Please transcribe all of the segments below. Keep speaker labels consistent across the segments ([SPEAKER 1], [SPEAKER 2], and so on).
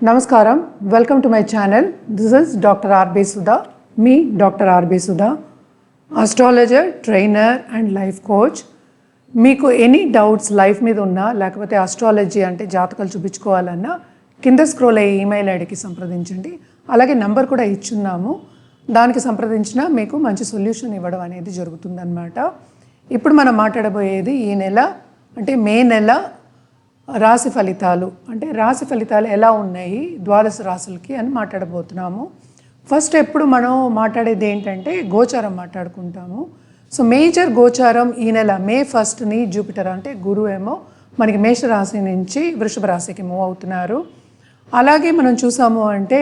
[SPEAKER 1] Namaskaram, welcome to my channel. This is Dr. R.B. Sudha, me Dr. R.B. Sudha, astrologer, trainer and life coach. మీకు any doubts life మీద ఉన్నా లేకపోతే astrology అంటే జాతకాలు చూపించుకోవాలన్నా కింద scroll అయ్యే ఈమెయిల్ ఐడికి సంప్రదించండి. అలాగే నంబర్ కూడా ఇచ్చున్నాము, దానికి సంప్రదించినా మీకు మంచి సొల్యూషన్ ఇవ్వడం అనేది జరుగుతుందన్నమాట. ఇప్పుడు మనం మాట్లాడబోయేది ఈ నెల అంటే మే నెల రాశి ఫలితాలు, అంటే రాశి ఫలితాలు ఎలా ఉన్నాయి ద్వాదశ రాశులకి అని మాట్లాడబోతున్నాము. ఫస్ట్ ఎప్పుడు మనం మాట్లాడేది ఏంటంటే గోచారం మాట్లాడుకుంటాము. సో మేజర్ గోచారం ఈ నెల మే 1ని జూపిటర్ అంటే గురువు ఏమో మనకి మేషరాశి నుంచి వృషభ రాశికి మూవ్ అవుతున్నారు. అలాగే మనం చూసాము అంటే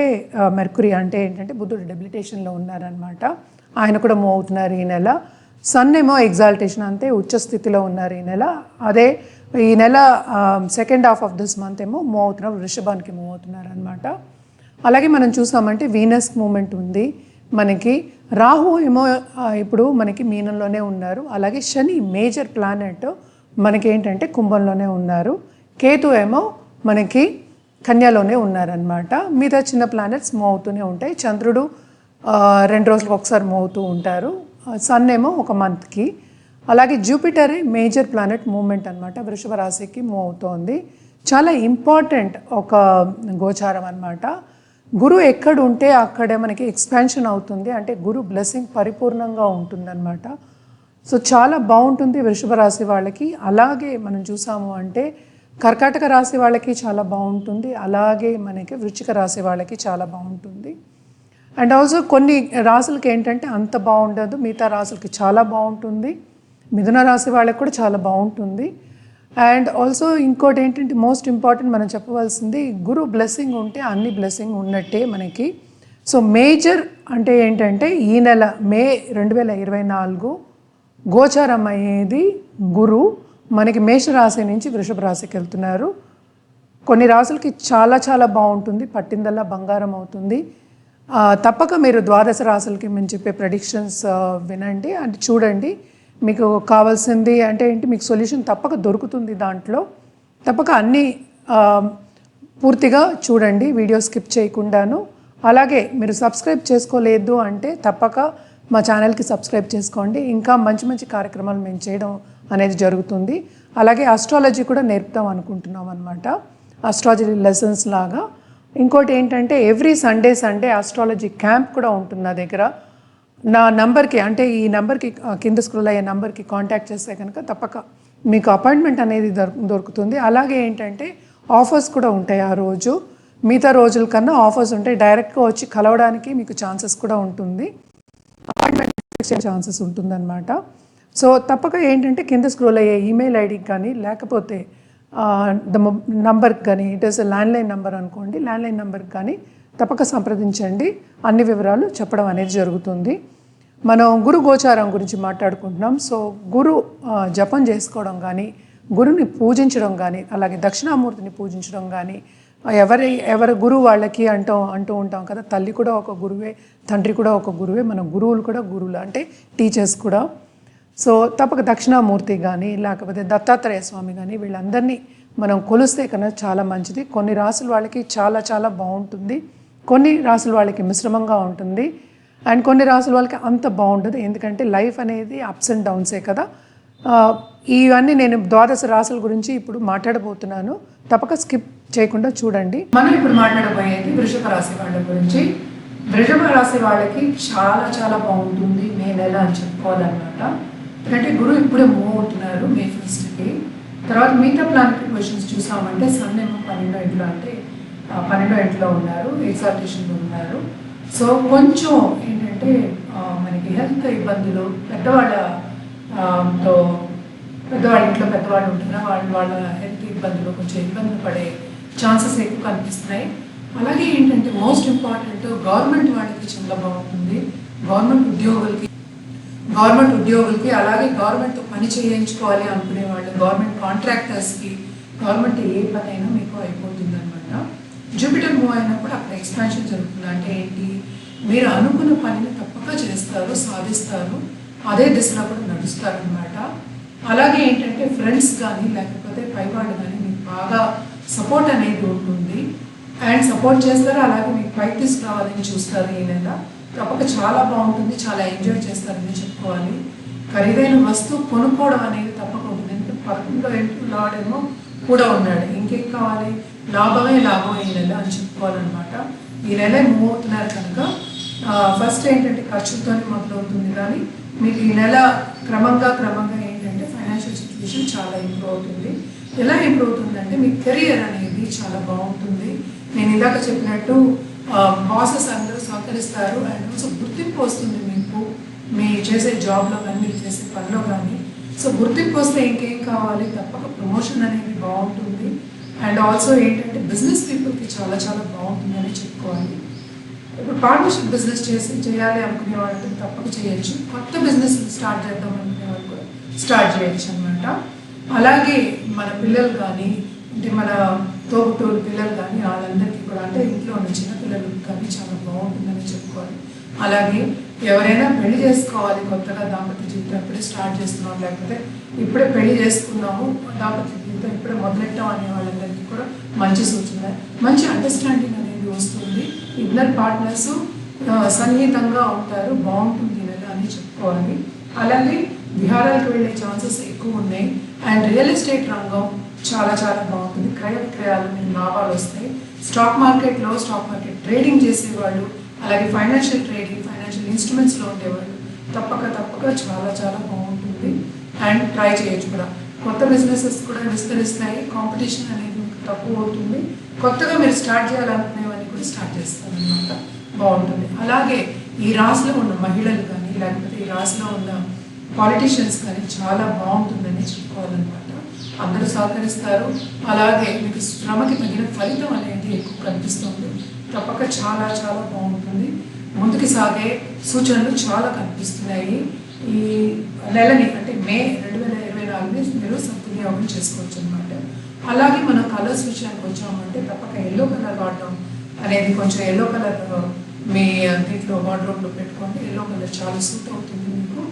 [SPEAKER 1] మెర్కురీ అంటే ఏంటంటే బుధుడు డెబిలిటేషన్లో ఉన్నారనమాట, ఆయన కూడా మూవ్ అవుతున్నారు ఈ నెల. సన్ ఏమో ఎగ్జాల్టేషన్ అంటే ఉచ్చ స్థితిలో ఉన్నారు ఈ నెల. అదే ఈ నెల second half of this month ఏమో మూవ్ అవుతున్నారు, వృషభానికి మూవ్ అవుతున్నారు అనమాట. అలాగే మనం చూసామంటే వీనస్ మూమెంట్ ఉంది మనకి. రాహు ఏమో ఇప్పుడు మనకి మీనంలోనే ఉన్నారు. అలాగే శని మేజర్ ప్లానెట్ మనకి ఏంటంటే కుంభంలోనే ఉన్నారు. కేతు ఏమో మనకి కన్యాలోనే ఉన్నారనమాట. మిగతా చిన్న ప్లానెట్స్ మూవ్ అవుతూనే ఉంటాయి. చంద్రుడు 2 రోజులకు ఒకసారి మూవ్ అవుతూ ఉంటారు. సన్ ఏమో ఒక మంత్కి. అలాగే జూపిటరే మేజర్ ప్లానెట్ మూవ్మెంట్ అనమాట, వృషభ రాశికి మూవ్ అవుతోంది. చాలా ఇంపార్టెంట్ ఒక గోచారం అనమాట. గురు ఎక్కడ ఉంటే అక్కడే మనకి ఎక్స్పాన్షన్ అవుతుంది, అంటే గురు బ్లెస్సింగ్ పరిపూర్ణంగా ఉంటుందన్నమాట. సో చాలా బాగుంటుంది వృషభ రాశి వాళ్ళకి. అలాగే మనం చూసాము అంటే కర్కాటక రాశి వాళ్ళకి చాలా బాగుంటుంది, అలాగే మనకి వృశ్చిక రాశి వాళ్ళకి చాలా బాగుంటుంది. అండ్ ఆల్సో కొన్ని రాశులకి ఏంటంటే అంత బాగుండదు, మిగతా రాశులకి చాలా బాగుంటుంది. మిథున రాశి వాళ్ళకి కూడా చాలా బాగుంటుంది. అండ్ ఆల్సో ఇంకోటి ఏంటంటే మోస్ట్ ఇంపార్టెంట్ మనం చెప్పవలసింది, గురు బ్లెస్సింగ్ ఉంటే అన్ని బ్లెస్సింగ్ ఉన్నట్టే మనకి. సో మేజర్ అంటే ఏంటంటే ఈ నెల మే 2024 గోచారం అయ్యేది గురు మనకి మేషరాశి నుంచి వృషభ రాశికి వెళ్తున్నారు. కొన్ని రాశులకి చాలా చాలా బాగుంటుంది, పట్టిందల్లా బంగారం అవుతుంది. తప్పక మీరు ద్వాదశ రాశులకి మేము చెప్పే ప్రెడిక్షన్స్ వినండి అంటే చూడండి. మీకు కావాల్సింది అంటే ఏంటి, మీకు సొల్యూషన్ తప్పక దొరుకుతుంది దాంట్లో. తప్పక అన్నీ పూర్తిగా చూడండి, వీడియో స్కిప్ చేయకుండాను. అలాగే మీరు సబ్స్క్రైబ్ చేసుకోలేదు అంటే తప్పక మా ఛానల్కి సబ్స్క్రైబ్ చేసుకోండి. ఇంకా మంచి మంచి కార్యక్రమాలు మేము చేయడం అనేది జరుగుతుంది. అలాగే ఆస్ట్రాలజీ కూడా నేర్పుతాం అనుకుంటున్నాం అనమాట, ఆస్ట్రాలజీ లెసన్స్ లాగా. ఇంకోటి ఏంటంటే ఎవ్రీ సండే ఆస్ట్రాలజీ క్యాంప్ కూడా ఉంటుంది నా దగ్గర. నా నంబర్కి అంటే ఈ నెంబర్కి కింద స్క్రోల్ అయ్యే నెంబర్కి కాంటాక్ట్ చేస్తే కనుక తప్పక మీకు అపాయింట్మెంట్ అనేది దొరుకుతుంది. అలాగే ఏంటంటే ఆఫర్స్ కూడా ఉంటాయి ఆ రోజు, మిగతా రోజుల కన్నా ఆఫర్స్ ఉంటాయి. డైరెక్ట్గా వచ్చి కలవడానికి మీకు ఛాన్సెస్ కూడా ఉంటుంది, అపాయింట్మెంట్ ఇచ్చే ఛాన్సెస్ ఉంటుందన్నమాట. సో తప్పక ఏంటంటే కింద స్క్రోల్ అయ్యే ఈమెయిల్ ఐడికి కానీ లేకపోతే నంబర్కి కానీ, ఇట్ ఈస్ ల్యాండ్లైన్ నెంబర్ అనుకోండి, ల్యాండ్లైన్ నెంబర్కి కానీ తప్పక సంప్రదించండి. అన్ని వివరాలు చెప్పడం అనేది జరుగుతుంది. మనం గురు గోచారం గురించి మాట్లాడుకుంటున్నాం. సో గురు జపం చేసుకోవడం కానీ, గురుని పూజించడం కానీ, అలాగే దక్షిణామూర్తిని పూజించడం కానీ, ఎవరి గురువు వాళ్ళకి అంటూ ఉంటాం కదా, తల్లి కూడా ఒక గురువే, తండ్రి కూడా ఒక గురువే, మన గురువులు కూడా గురువులు అంటే టీచర్స్ కూడా. సో తప్పక దక్షిణామూర్తి కానీ లేకపోతే దత్తాత్రేయ స్వామి కానీ వీళ్ళందరినీ మనం కొలిస్తే కన్నా చాలా మంచిది. కొన్ని రాసుల వాళ్ళకి చాలా చాలా బాగుంటుంది, కొన్ని రాసుల వాళ్ళకి మిశ్రమంగా ఉంటుంది, అండ్ కొన్ని రాసుల వాళ్ళకి అంత బాగుంటుంది. ఎందుకంటే లైఫ్ అనేది అప్స్ అండ్ డౌన్సే కదా. ఇవన్నీ నేను ద్వాదశ రాసుల గురించి ఇప్పుడు మాట్లాడబోతున్నాను, తప్పక స్కిప్ చేయకుండా చూడండి. మనం ఇప్పుడు మాట్లాడబోయేది వృషభ రాశి వాళ్ళ గురించి. వృషభ రాశి వాళ్ళకి చాలా చాలా బాగుంటుంది మే నెల అని చెప్పుకోవాలన్నమాట. ఎందుకంటే గురువు ఇప్పుడే మూవ్ అవుతున్నారు మే 1కి. తర్వాత మిగతా ప్లానెటరీ పొజిషన్స్ చూసామంటే సన్ ఏమో 12వ ఇంట్లో అంటే 12వ ఇంట్లో ఉన్నారు, ఎగ్జాల్టేషన్లో ఉన్నారు. సో కొంచెం ఏంటంటే మనకి హెల్త్ ఇబ్బందులు, పెద్దవాళ్ళ ఇంట్లో పెద్దవాళ్ళు ఉంటున్నారు, వాళ్ళ హెల్త్ ఇబ్బందులు, కొంచెం ఇబ్బందులు పడే ఛాన్సెస్ ఎక్కువ కనిపిస్తున్నాయి. అలాగే ఏంటంటే మోస్ట్ ఇంపార్టెంట్ గవర్నమెంట్ వాళ్ళకి చాలా బాగుంటుంది, గవర్నమెంట్ ఉద్యోగులకి అలాగే గవర్నమెంట్తో పని చేయించుకోవాలి అనుకునే వాళ్ళు, గవర్నమెంట్ కాంట్రాక్టర్స్కి, గవర్నమెంట్ ఏ పని అయినా మీకు అయిపోతుంది అనమాట. జూపిటర్ మూవ్ అయినప్పుడు అక్కడ ఎక్స్పాన్షన్ జరుగుతుంది. అంటే ఏంటి, మీరు అనుకున్న పనిని తప్పక చేస్తారు, సాధిస్తారు, అదే దిశలో కూడా నడుస్తారు అనమాట. అలాగే ఏంటంటే ఫ్రెండ్స్ కానీ లేకపోతే పైవాళ్ళు కానీ మీకు బాగా సపోర్ట్ అనేది ఉంటుంది. అండ్ సపోర్ట్ చేస్తారు. అలాగే మీకు పైకి తీసుకురావాలని చూస్తారు. ఈ నెల తప్పక చాలా బాగుంటుంది, చాలా ఎంజాయ్ చేస్తారని చెప్పుకోవాలి. ఖరీదైన వస్తువు కొనుక్కోవడం అనేది తప్పక ఉంటుంది. ఎందుకంటే 11 ఇంట్లో లాడేమో కూడా ఉన్నాడు. ఇంకేం కావాలి, లాభమే లాభం ఈ నెల అని చెప్పుకోవాలన్నమాట. ఈ నెల మూవ్ అవుతున్నారు కనుక ఫస్ట్ ఏంటంటే ఖర్చులతోనే మొదలవుతుంది, కానీ మీకు ఈ నెల క్రమంగా ఏంటంటే ఫైనాన్షియల్ సిచ్యువేషన్ చాలా ఇంప్రూవ్ అవుతుంది. ఎలా ఇంప్రూవ్ అవుతుందంటే మీ కెరియర్ అనేది చాలా బాగుంటుంది. నేను ఇందాక చెప్పినట్టు బాసెస్ అందరూ సహకరిస్తారు. అండ్ ఆల్సో గుర్తింపు వస్తుంది మీకు మీ చేసే జాబ్లో కానీ మీరు చేసే పనిలో కానీ. సో గుర్తింపు వస్తే ఇంకేం కావాలి, తప్పక ప్రమోషన్ అనేది బాగుంటుంది. అండ్ ఆల్సో ఏంటంటే బిజినెస్ పీపుల్కి చాలా చాలా బాగుంటుందని చెప్పుకోవాలి. ఇప్పుడు పార్ట్నర్షిప్ బిజినెస్ చేయాలి అనుకునే వాళ్ళకి తప్పక చేయొచ్చు. కొత్త బిజినెస్ స్టార్ట్ చేద్దాం అనుకునే వాళ్ళు కూడా స్టార్ట్ చేయొచ్చు అనమాట. అలాగే మన పిల్లలు కానీ, అంటే మన తోబుటూరు పిల్లలు కానీ, వాళ్ళందరికీ కూడా, అంటే ఇంట్లో ఉన్న చిన్నపిల్లలకు కానీ చాలా బాగుంటుందని చెప్పుకోవాలి. అలాగే ఎవరైనా పెళ్లి చేసుకోవాలి, కొత్తగా దాంపత్య జీవితం ఇప్పుడే స్టార్ట్ చేస్తున్నాం, లేకపోతే ఇప్పుడే పెళ్లి చేసుకున్నాము, దాంపత్య జీవితం ఇప్పుడే మొదలెట్టాం అనే వాళ్ళందరికీ కూడా మంచి సూచన, మంచి అండర్స్టాండింగ్ అనేది వస్తుంది. ఇద్దరు పార్ట్నర్స్ సన్నిహితంగా ఉంటారు, బాగుంటుంది నెల అని చెప్పుకోవాలి. అలాగే విహారాలకు వెళ్ళే ఛాన్సెస్ ఎక్కువ ఉన్నాయి. అండ్ రియల్ ఎస్టేట్ రంగం చాలా చాలా బాగుంటుంది. క్రయ విక్రయాలు మీకు లాభాలు వస్తాయి. స్టాక్ మార్కెట్ ట్రేడింగ్ చేసేవాళ్ళు, అలాగే ఫైనాన్షియల్ ఇన్స్ట్రుమెంట్స్లో ఉండేవాళ్ళు తప్పక చాలా చాలా బాగుంటుంది. అండ్ ట్రై చేయొచ్చు కూడా. కొత్త బిజినెసెస్ కూడా విస్తరిస్తాయి. కాంపిటీషన్ అనేది మీకు తక్కువ అవుతుంది. కొత్తగా మీరు స్టార్ట్ చేయాలనుకునేవన్నీ కూడా స్టార్ట్ చేస్తారనమాట, బాగుంటుంది. అలాగే ఈ రాశిలో ఉన్న మహిళలు కానీ, లేకపోతే ఈ రాశిలో ఉన్న పాలిటీషియన్స్ కానీ చాలా బాగుంటుందని చెప్పుకోవాలన్నమాట. అందరూ సహకరిస్తారు. అలాగే మీకు శ్రమకి తగిన ఫలితం అనేది ఎక్కువ కనిపిస్తుంది. తప్పక చాలా చాలా బాగుంటుంది. ముందుకు సాగే సూచనలు చాలా కనిపిస్తున్నాయి. ఈ నెలని అంటే మే 2024ని మీరు సద్వినియోగం చేసుకోవచ్చు అనమాట. అలాగే మనం కలర్స్ విషయానికి వచ్చామంటే తప్పక ఎల్లో కలర్ వాడడం అనేది, కొంచెం ఎల్లో కలర్ మీ దీంట్లో వార్డ్రోబ్లో పెట్టుకోండి. ఎల్లో కలర్ చాలా సూట్ అవుతుంది మీకు.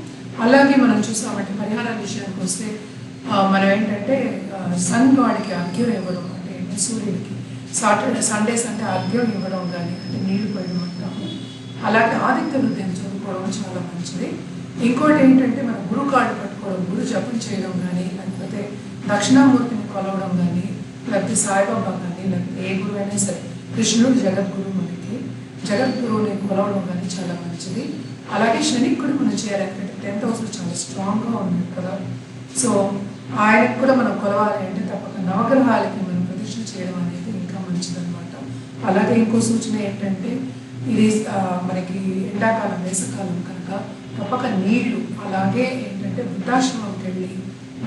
[SPEAKER 1] అలాగే మనం చూసామంటే పరిహారాల విషయానికి వస్తే మనం ఏంటంటే సన్ గాడ్కి అర్ఘ్యం ఇవ్వడం, అంటే సూర్యుడికి సండేస్ అంటే అర్ఘ్యం ఇవ్వడం కానీ, అంటే నీళ్లు పోయడం అంటాము. అలాగే ఆదిత్య హృదయం చదువుకోవడం చాలా మంచిది. ఇంకోటి ఏంటంటే మన గురు కార్డు పట్టుకోవడం, గురు జపం చేయడం కానీ, లేకపోతే దక్షిణామూర్తిని కొలవడం కానీ, లేకపోతే సాయిబాబా కానీ, లేకపోతే ఏ గురువు అయినా సరే, కృష్ణుడు జగద్గురు, మనకి జగద్గురువుని కొలవడం కానీ చాలా మంచిది. అలాగే శనికి కూడా మనం చేయాలి, ఎందుకంటే 10th హౌస్లో చాలా స్ట్రాంగ్గా ఉన్నాడు కదా. సో ఆయనకు కూడా మనం కొలవాలి అంటే తప్పక నవగ్రహాలకి మనం ప్రదక్షిణ చేయడం అనేది ఇంకా మంచిదన్నమాట. అలాగే ఇంకో సూచన ఏంటంటే ఇది మనకి ఎండాకాలం వేసవకాలం కనుక తప్పక నీళ్లు, అలాగే ఏంటంటే వృద్ధాశ్రమంకి వెళ్ళి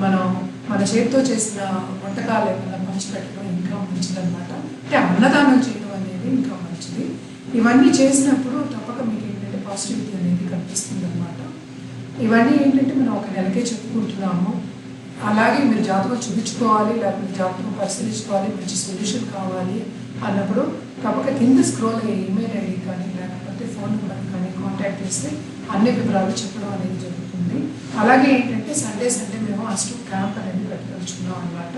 [SPEAKER 1] మనం మన చేతితో చేసిన వంటకాలు ఏమైనా పంచిపెట్టడం ఇంకా మంచిదన్నమాట. అంటే అన్నదానం చేయడం అనేది ఇంకా మంచిది. ఇవన్నీ చేసినప్పుడు తప్పక మీకు ఏంటంటే పాజిటివిటీ అనేది కనిపిస్తుంది అనమాట. ఇవన్నీ ఏంటంటే మనం ఒక నెలకే చెప్పుకుంటున్నాము. అలాగే మీరు జాతకం చూపించుకోవాలి, లేకపోతే జాతకం పరిశీలించుకోవాలి, మంచి సొల్యూషన్ కావాలి అన్నప్పుడు తప్పక కింద స్క్రోల్ అయ్యే ఈమెయిల్ ఐడి కానీ, లేకపోతే ఫోన్ నెంబర్ కానీ కాంటాక్ట్ చేస్తే అన్ని వివరాలు చెప్పడం అనేది జరుగుతుంది. అలాగే ఏంటంటే సండే మేము అస్ట్రో క్యాంప్ అనేది పెట్టదలుచుకున్నాం అనమాట.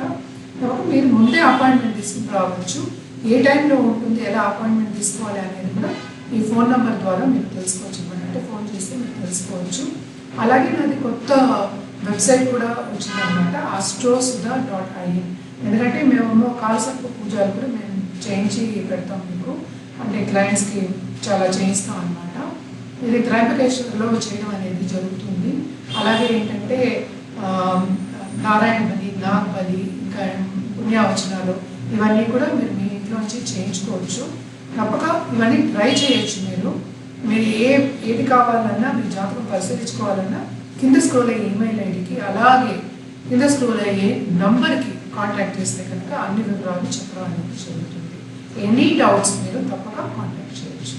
[SPEAKER 1] కాబట్టి మీరు ముందే అపాయింట్మెంట్ తీసుకుని రావచ్చు. ఏ టైంలో ఉంటుంది, ఎలా అపాయింట్మెంట్ తీసుకోవాలి అనేది కూడా ఈ ఫోన్ నెంబర్ ద్వారా మీరు తెలుసుకోవచ్చు అనమాట. అంటే ఫోన్ చేస్తే మీరు తెలుసుకోవచ్చు. అలాగే నాది కొత్త వెబ్సైట్ కూడా వచ్చిందనమాట, astrosudha.in. ఎందుకంటే మేము కాలసర్ప పూజలు కూడా మేము చేయించి పెడతాం మీకు, అంటే క్లయింట్స్కి చాలా చేయిస్తాం అనమాట. ఇది త్రయంబకేశ్వర్లో చేయడం అనేది జరుగుతుంది. అలాగే ఏంటంటే నారాయణ బలి, నాగ్ బలి, ఇంకా పుణ్యావచనాలు ఇవన్నీ కూడా మీరు మీ ఇంట్లో నుంచి చేయించుకోవచ్చు. తప్పక ఇవన్నీ ట్రై చేయొచ్చు. మీరు ఏది కావాలన్నా, మీరు జాతకం పరిశీలించుకోవాలన్నా కింద స్క్రోల్ అయ్యే ఈమెయిల్ ఐడికి, అలాగే కింద స్క్రోల్ అయ్యే నంబర్కి కాంటాక్ట్ చేస్తే కనుక అన్ని వివరాలు చెప్పడం అనేది జరుగుతుంది. ఎనీ డౌట్స్ మీరు తప్పక కాంటాక్ట్ చేయొచ్చు.